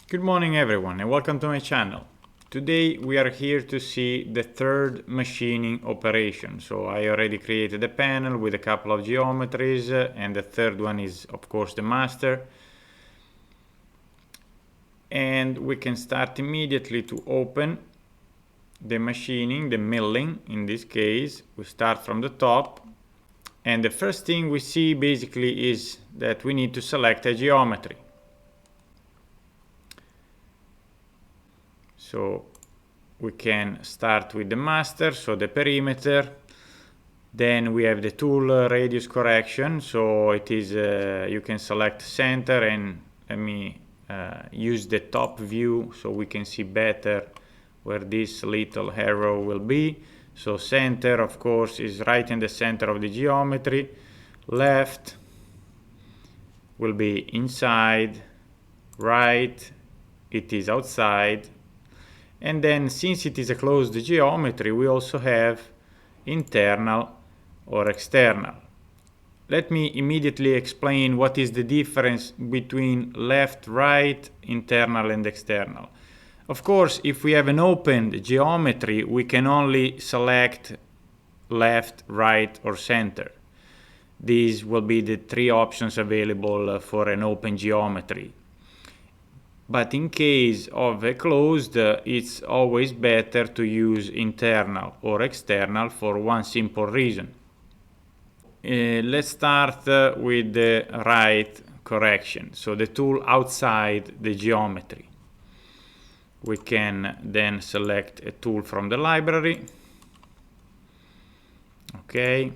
Good morning everyone and welcome to my channel. Today we are here to see the third machining operation. So I already created a panel with a couple of geometries and the third one is of course the master. And we can start immediately to open the machining, the milling in this case. We start from the top and the first thing we see basically is that we need to select a geometry. So we can start with the master, so the perimeter. Then we have the tool radius correction. So it is you can select center, and let me use the top view so we can see better where this little arrow will be. So center, of course, is right in the center of the geometry. Left will be inside. Right, it is outside. And then since it is a closed geometry, we also have internal or external. Let me immediately explain what is the difference between left, right, internal and external. Of course, if we have an opened geometry, we can only select left, right or center. These will be the three options available for an open geometry. But in case of a closed, it's always better to use internal or external for one simple reason. Let's start with the right correction, so the tool outside the geometry. We can then select a tool from the library. Okay.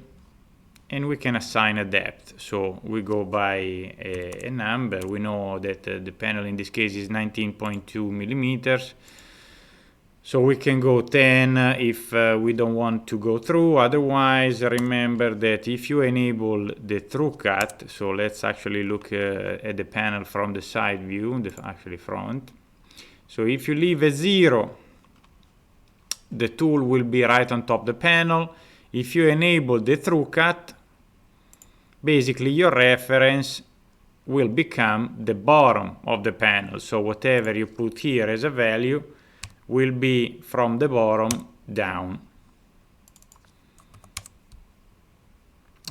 And we can assign a depth. So we go by a number. We know that the panel in this case is 19.2 millimeters. So we can go 10 if we don't want to go through. Otherwise, remember that if you enable the through cut, so let's actually look at the panel from the side view, the actually front. So if you leave a 0, the tool will be right on top of the panel. If you enable the through cut, basically your reference will become the bottom of the panel. So whatever you put here as a value will be from the bottom down.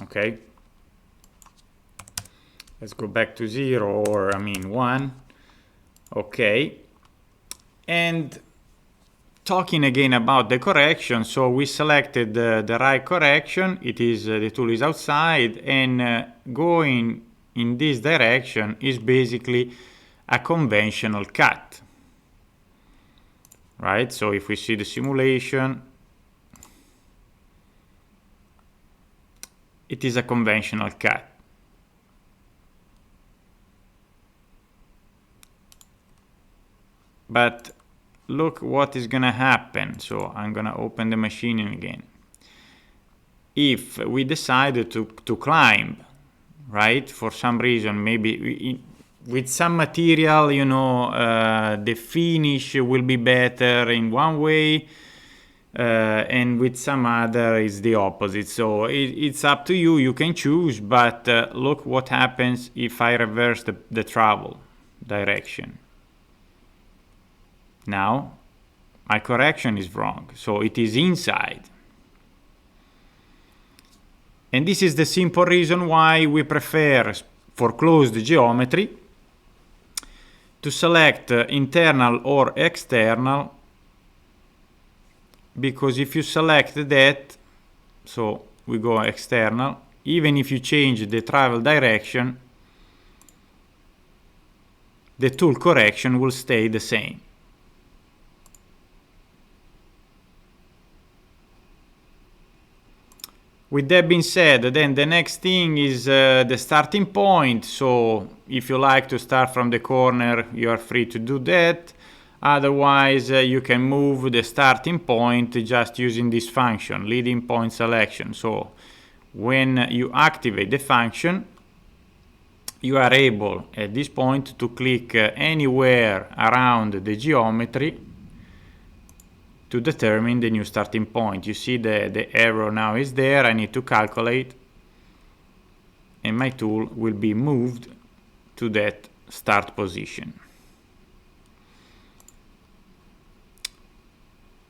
Okay. Let's go back to 0 or 1. Okay. And talking again about the correction, so we selected the right correction. It is the tool is outside, and going in this direction is basically a conventional cut, right? So if we see the simulation, it is a conventional cut. But look what is gonna happen. So I'm gonna open the machining again. If we decided to climb, right, for some reason, maybe with some material, you know, the finish will be better in one way, and with some other is the opposite. So it's up to you, you can choose, but look what happens if I reverse the travel direction. Now, my correction is wrong, so it is inside. And this is the simple reason why we prefer, for closed geometry, to select internal or external, because if you select that, so we go external, even if you change the travel direction, the tool correction will stay the same. With that being said, then the next thing is the starting point. So if you like to start from the corner, you are free to do that. Otherwise, you can move the starting point just using this function, leading point selection. So when you activate the function, you are able at this point to click anywhere around the geometry to determine the new starting point. You see the arrow now is there. I need to calculate, and my tool will be moved to that start position.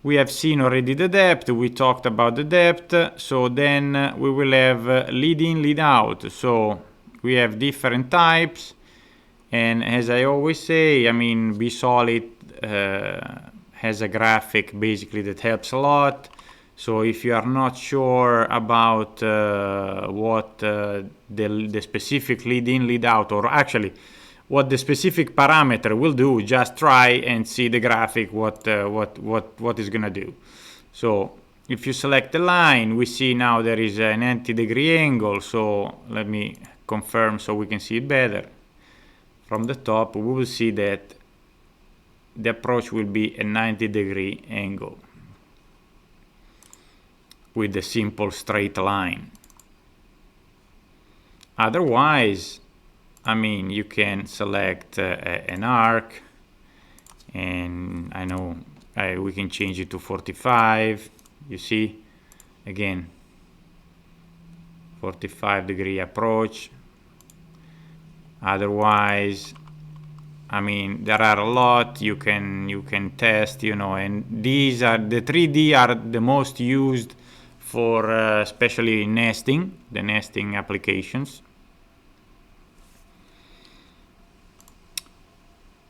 We have seen already the depth, we talked about the depth, so then we will have lead in, lead out. So we have different types, and as I always say, I mean, bSolid has a graphic basically that helps a lot. So if you are not sure about what the specific lead in, lead out, or actually what the specific parameter will do, just try and see the graphic what is gonna do. So if you select the line, we see now there is a 90-degree angle. So let me confirm so we can see it better. From the top, we will see that the approach will be a 90-degree angle with a simple straight line. Otherwise, I mean, you can select an arc, and I know we can change it to 45. You see, again, 45-degree approach. Otherwise, I mean, there are a lot you can test, you know, and these are the 3D are the most used for especially nesting, the nesting applications.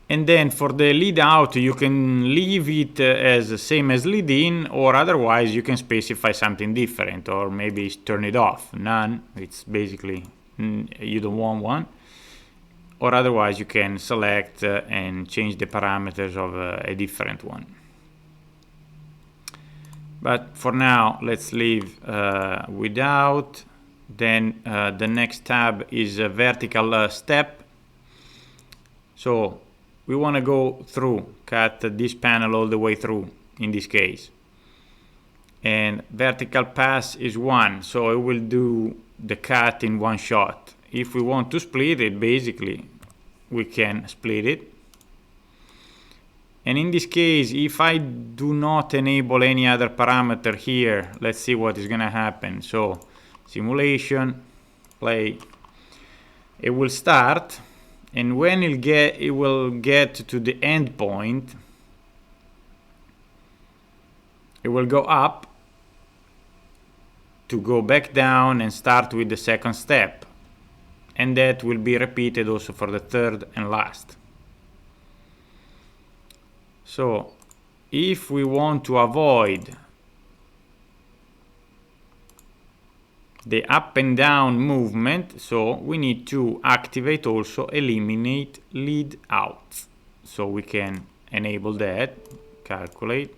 And then for the lead out, you can leave it as the same as lead in, or otherwise you can specify something different, or maybe turn it off, none. It's basically you don't want one. Or otherwise you can select and change the parameters of a different one. But for now, let's leave without. Then the next tab is a vertical step. So we want to go through, cut this panel all the way through in this case. And vertical pass is 1, so it will do the cut in one shot. If we want to split it, basically, we can split it. And in this case, if I do not enable any other parameter here, let's see what is going to happen. So simulation, play, it will start. And when it will get to the end point, it will go up to go back down and start with the second step. And that will be repeated also for the third and last. So if we want to avoid the up and down movement, so we need to activate also eliminate lead out. So we can enable that, calculate,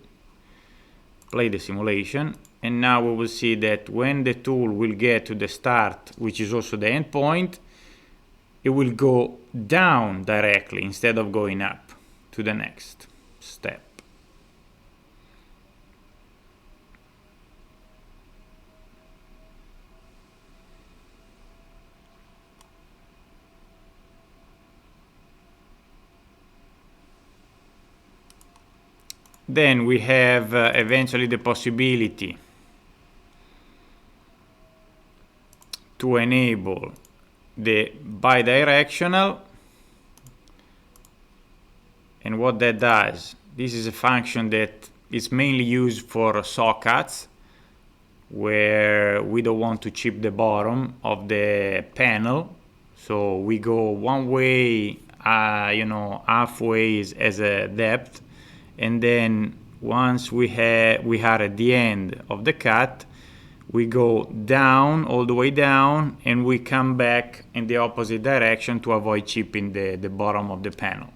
play the simulation, and now we will see that when the tool will get to the start, which is also the end point, it will go down directly instead of going up to the next step. Then we have eventually the possibility to enable the bidirectional. And what that does, this is a function that is mainly used for saw cuts, where we don't want to chip the bottom of the panel. So we go one way, you know, halfway as a depth. And then once we are at the end of the cut, we go down, all the way down, and we come back in the opposite direction to avoid chipping the bottom of the panel.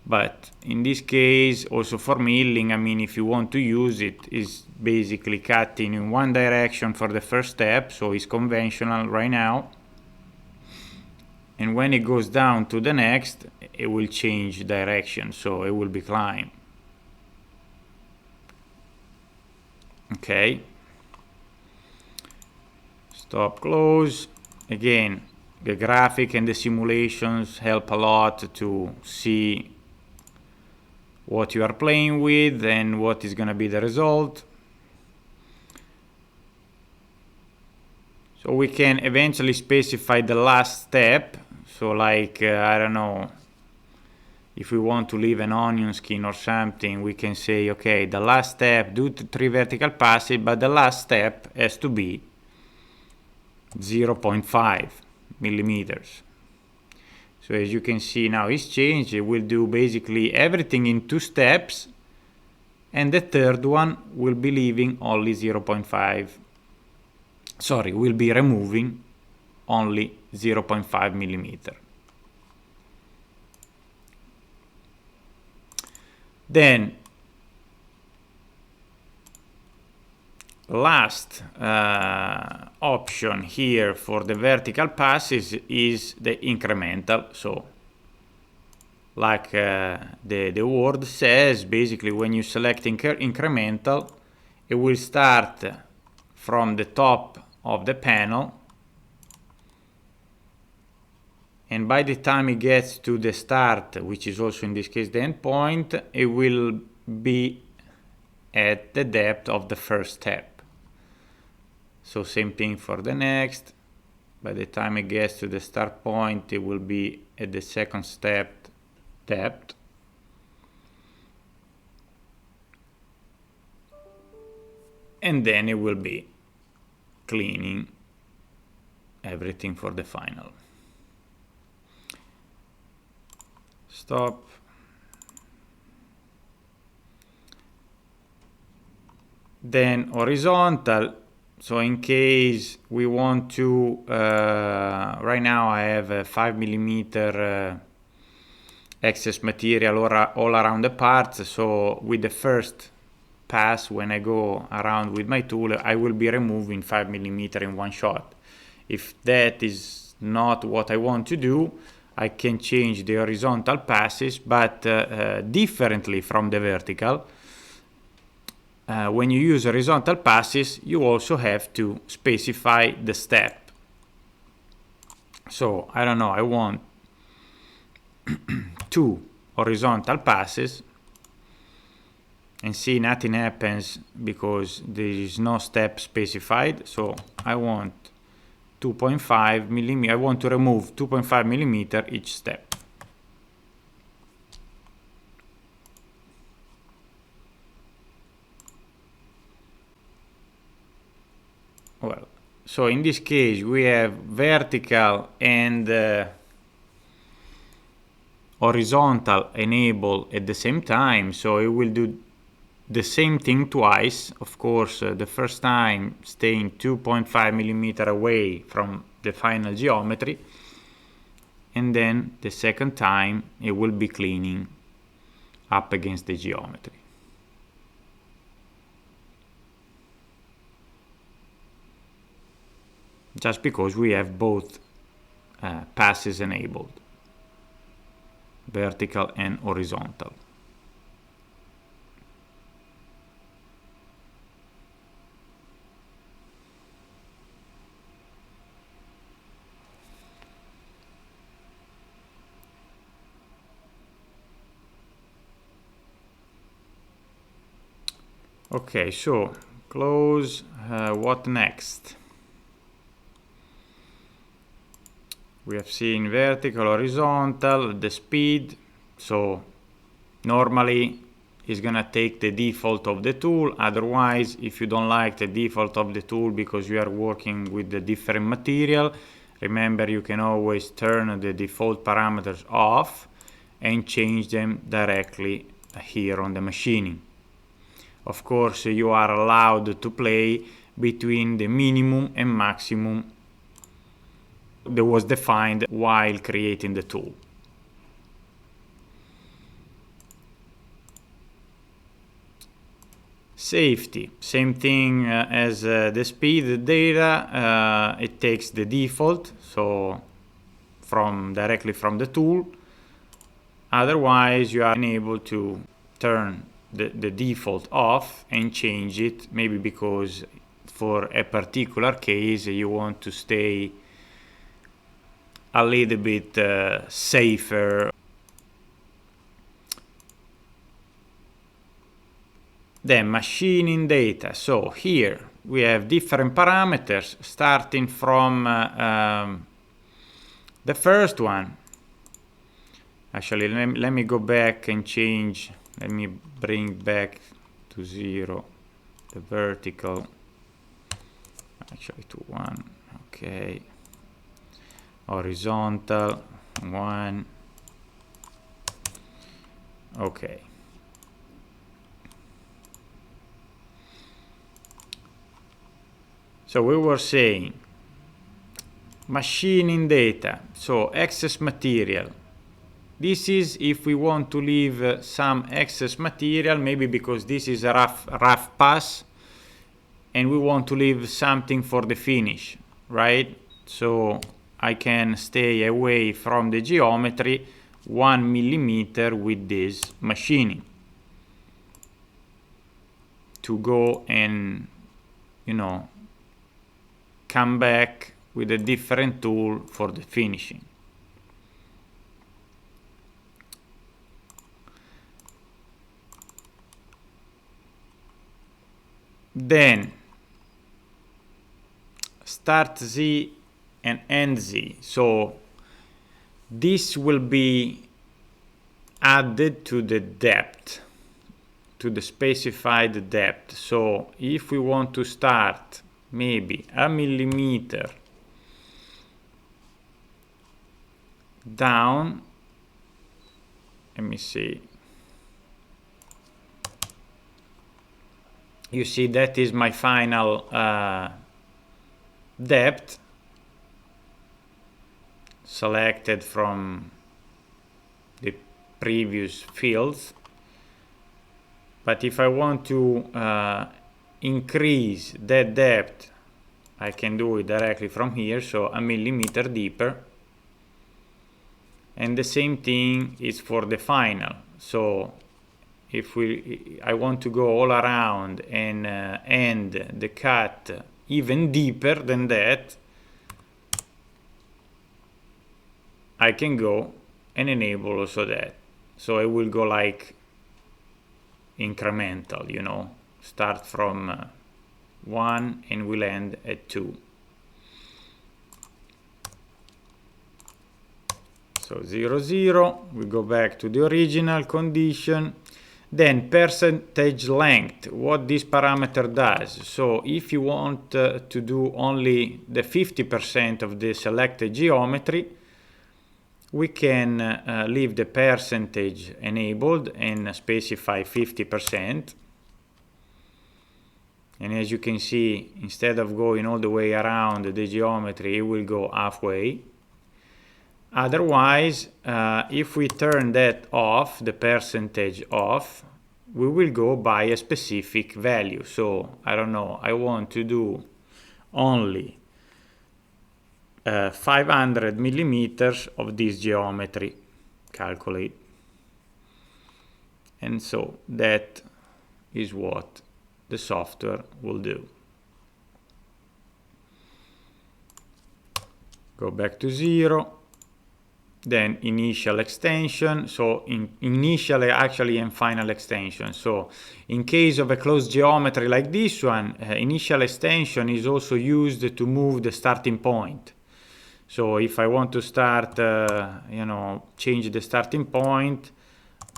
But in this case, also for milling, I mean, if you want to use it, is basically cutting in one direction for the first step, so it's conventional right now. And when it goes down to the next, it will change direction, so it will be climb. Okay, stop, close. Again, the graphic and the simulations help a lot to see what you are playing with and what is going to be the result. So we can eventually specify the last step. So like, I don't know, if we want to leave an onion skin or something, we can say, okay, the last step, do 3 vertical passes, but the last step has to be 0.5 millimeters. So as you can see now it's changed. It will do basically everything in 2 steps, and the third one will be leaving only 0.5. Sorry, will be removing only 0.5 millimeter. Then last option here for the vertical passes is the incremental. So like the word says, basically when you select incremental, it will start from the top of the panel, and by the time it gets to the start, which is also in this case the endpoint, it will be at the depth of the first step. So same thing for the next. By the time it gets to the start point, it will be at the second step depth. And then it will be cleaning everything for the final. Stop. Then horizontal. So in case we want to, right now I have a 5 millimeter excess material all around the parts. So with the first pass, when I go around with my tool, I will be removing 5 millimeter in one shot. If that is not what I want to do, I can change the horizontal passes, but differently from the vertical. When you use horizontal passes, you also have to specify the step. So I don't know, I want 2 horizontal passes, and see, nothing happens because there is no step specified. So I want 2.5 millimeter. I want to remove 2.5 millimeter each step. Well, so in this case we have vertical and horizontal enabled at the same time, so it will do the same thing twice. Of course, the first time staying 2.5 millimeter away from the final geometry, and then the second time it will be cleaning up against the geometry. Just because we have both passes enabled, vertical and horizontal. Okay, so close. What next? We have seen vertical, horizontal, the speed. So normally it's gonna take the default of the tool. Otherwise, if you don't like the default of the tool because you are working with the different material, remember you can always turn the default parameters off and change them directly here on the machining. Of course, you are allowed to play between the minimum and maximum that was defined while creating the tool. Safety, same thing as the speed data. It takes the default, so directly from the tool. Otherwise, you are unable to turn the default off and change it, maybe because for a particular case you want to stay a little bit safer. Then machining data. So here we have different parameters, starting from the first one, Actually, let me go back and change. Let me bring back to 0 the vertical, actually to 1. Okay, horizontal 1. Okay, so we were saying machining data, so excess material. This is if we want to leave some excess material, maybe because this is a rough pass and we want to leave something for the finish, right? So I can stay away from the geometry 1 millimeter with this machining to go and, you know, come back with a different tool for the finishing. Then start Z and end Z. So this will be added to the depth, to the specified depth. So if we want to start maybe a millimeter down, let me see. You see that is my final depth selected from the previous fields. But if I want to increase that depth, I can do it directly from here, so a millimeter deeper. And the same thing is for the final. So if I want to go all around and end the cut even deeper than that, I can go and enable also that. So it will go like incremental, you know, start from 1 and will end at 2. So 0, 0, we go back to the original condition. Then percentage length, what this parameter does. So if you want to do only the 50% of the selected geometry, we can leave the percentage enabled and specify 50%. And as you can see, instead of going all the way around the geometry, it will go halfway. Otherwise, if we turn that off, the percentage off, we will go by a specific value. So I don't know, I want to do only 500 millimeters of this geometry, calculate. And so that is what the software will do. Go back to 0. Then initial extension, so initial actually and final extension. So in case of a closed geometry like this one, initial extension is also used to move the starting point. So if I want to start, you know, change the starting point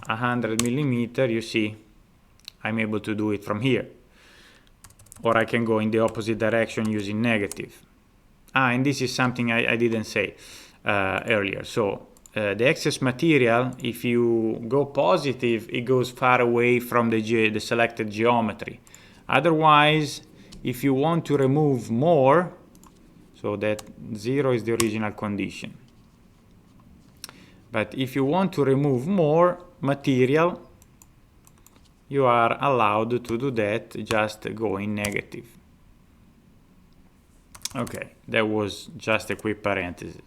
100 millimeter, you see, I'm able to do it from here. Or I can go in the opposite direction using negative. And this is something I didn't say earlier. So the excess material, if you go positive, it goes far away from the selected geometry. Otherwise, if you want to remove more, so that 0 is the original condition. But if you want to remove more material, you are allowed to do that, just going negative. Okay, that was just a quick parenthesis.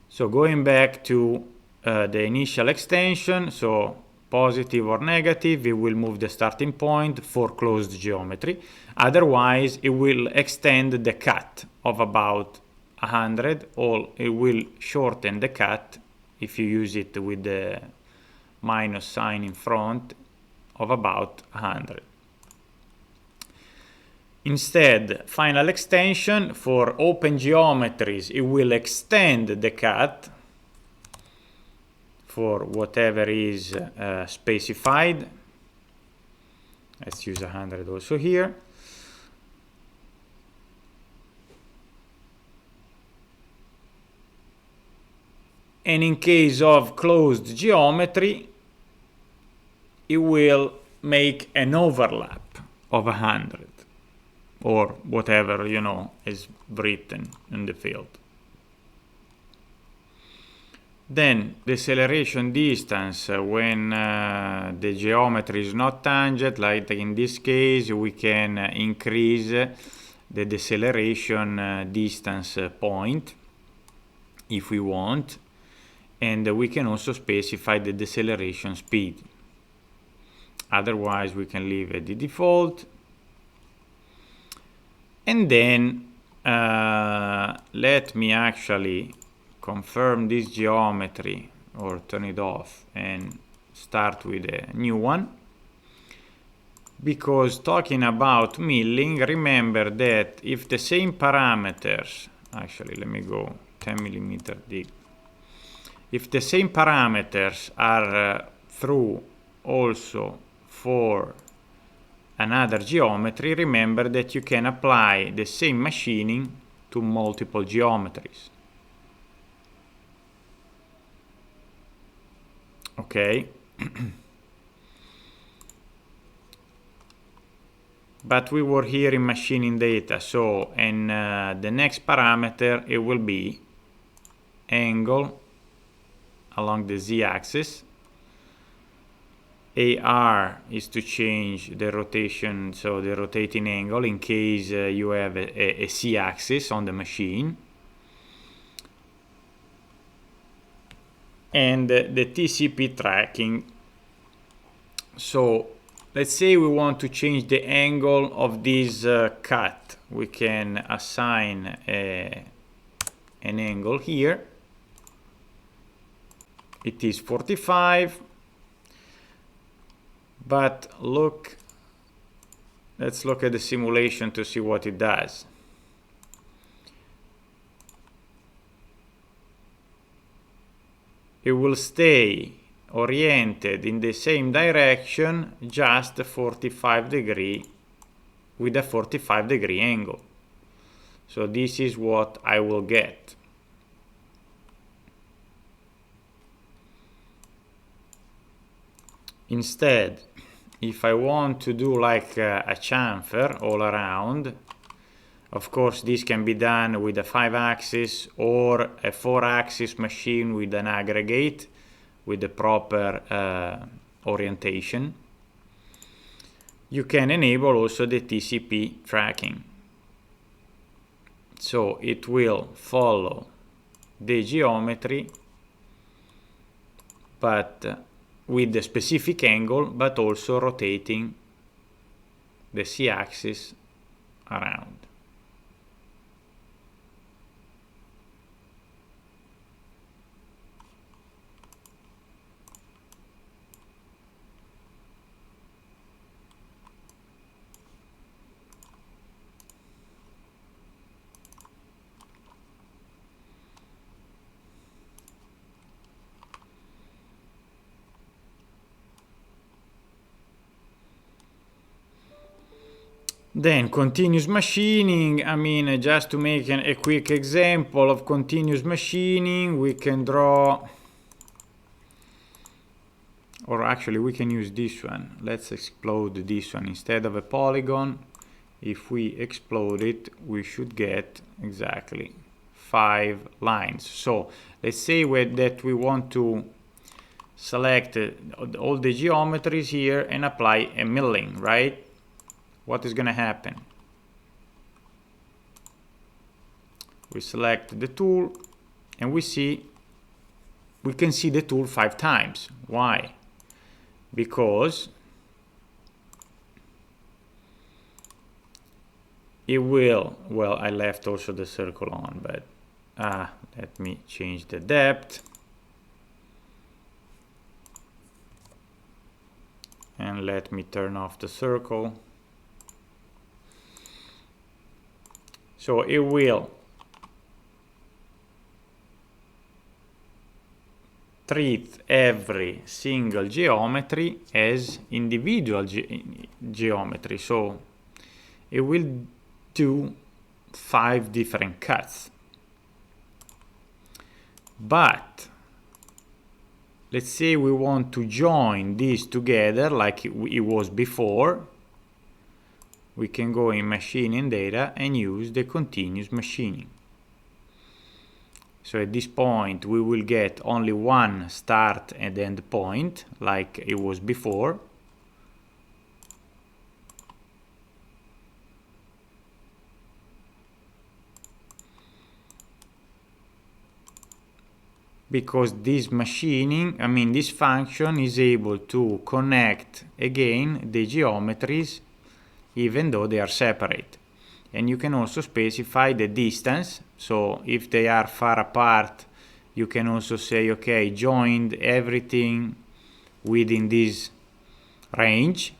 So going back to the initial extension, so positive or negative, it will move the starting point for closed geometry. Otherwise, it will extend the cut of about 100, or it will shorten the cut if you use it with the minus sign in front of about 100. Instead, final extension for open geometries, it will extend the cut for whatever is specified. Let's use 100 also here. And in case of closed geometry, it will make an overlap of 100 or whatever, you know, is written in the field. Then deceleration distance, when the geometry is not tangent, like in this case, we can increase the deceleration distance point if we want, and we can also specify the deceleration speed. Otherwise, we can leave it the default. And then let me actually confirm this geometry or turn it off and start with a new one. Because talking about milling, remember that if the same parameters, actually let me go 10 millimeter deep. If the same parameters are true also for another geometry, remember that you can apply the same machining to multiple geometries. Okay. But we were here in machining data, so in the next parameter it will be angle along the z-axis. AR is to change the rotation, so the rotating angle in case you have a z-axis on the machine. And the TCP tracking. So let's say we want to change the angle of this cut. We can assign an angle here. It is 45. But look, let's look at the simulation to see what it does. It will stay oriented in the same direction, just 45 degree with a 45 degree angle. So this is what I will get. Instead, if I want to do like a chamfer all around, of course this can be done with a 5-axis or a 4-axis machine with an aggregate with the proper orientation. You can enable also the TCP tracking. So it will follow the geometry, but with the specific angle, but also rotating the z-axis around. Then continuous machining, I mean, just to make a quick example of continuous machining, we can draw, or actually we can use this one. Let's explode this one. Instead of a polygon, if we explode it, we should get exactly 5 lines. So let's say that we want to select all the geometries here and apply a milling, right? What is going to happen? We select the tool and we can see the tool 5 times. Why? Because it will, well, I left also the circle on, but let me change the depth. And let me turn off the circle. So it will treat every single geometry as individual geometry. So it will do 5 different cuts. But let's say we want to join these together like it was before. We can go in machining data and use the continuous machining. So at this point we will get only one start and end point like it was before. Because this machining, this function is able to connect again the geometries even though they are separate. And you can also specify the distance. So if they are far apart, you can also say, okay, join everything within this range.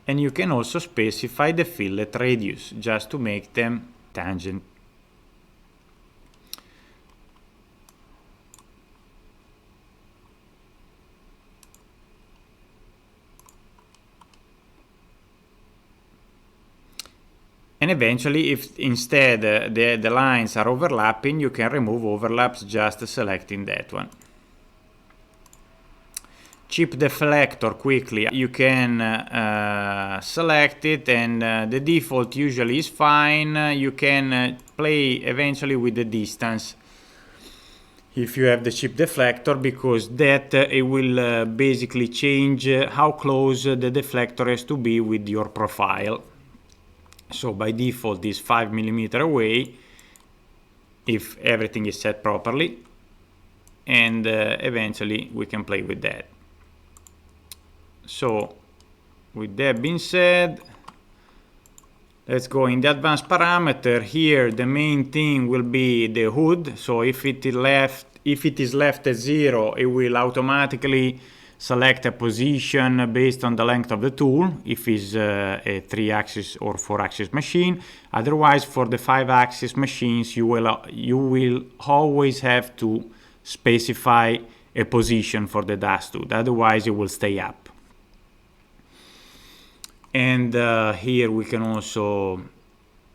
And you can also specify the fillet radius just to make them tangent. And eventually, if instead the lines are overlapping, you can remove overlaps just selecting that one. Chip deflector quickly. You can select it, and the default usually is fine. You can play eventually with the distance if you have the chip deflector, because that it will basically change how close the deflector has to be with your profile. So by default is 5 mm away if everything is set properly, and eventually we can play with that. So with that being said, let's go in the advanced parameter. Here the main thing will be the hood. So if it is left at 0, it will automatically select a position based on the length of the tool, if it's a 3-axis or 4-axis machine. Otherwise, for the 5-axis machines, you will always have to specify a position for the dust hood. Otherwise, it will stay up. And here we can also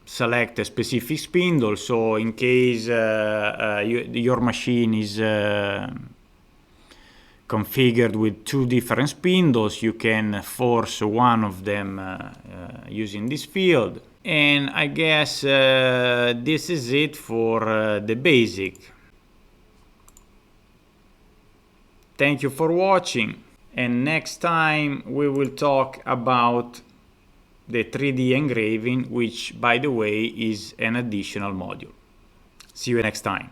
select a specific spindle. So in case your machine is configured with 2 different spindles, you can force one of them using this field. And I guess this is it for the basic. Thank you for watching, and next time we will talk about the 3D engraving, which by the way is an additional module. See you next time.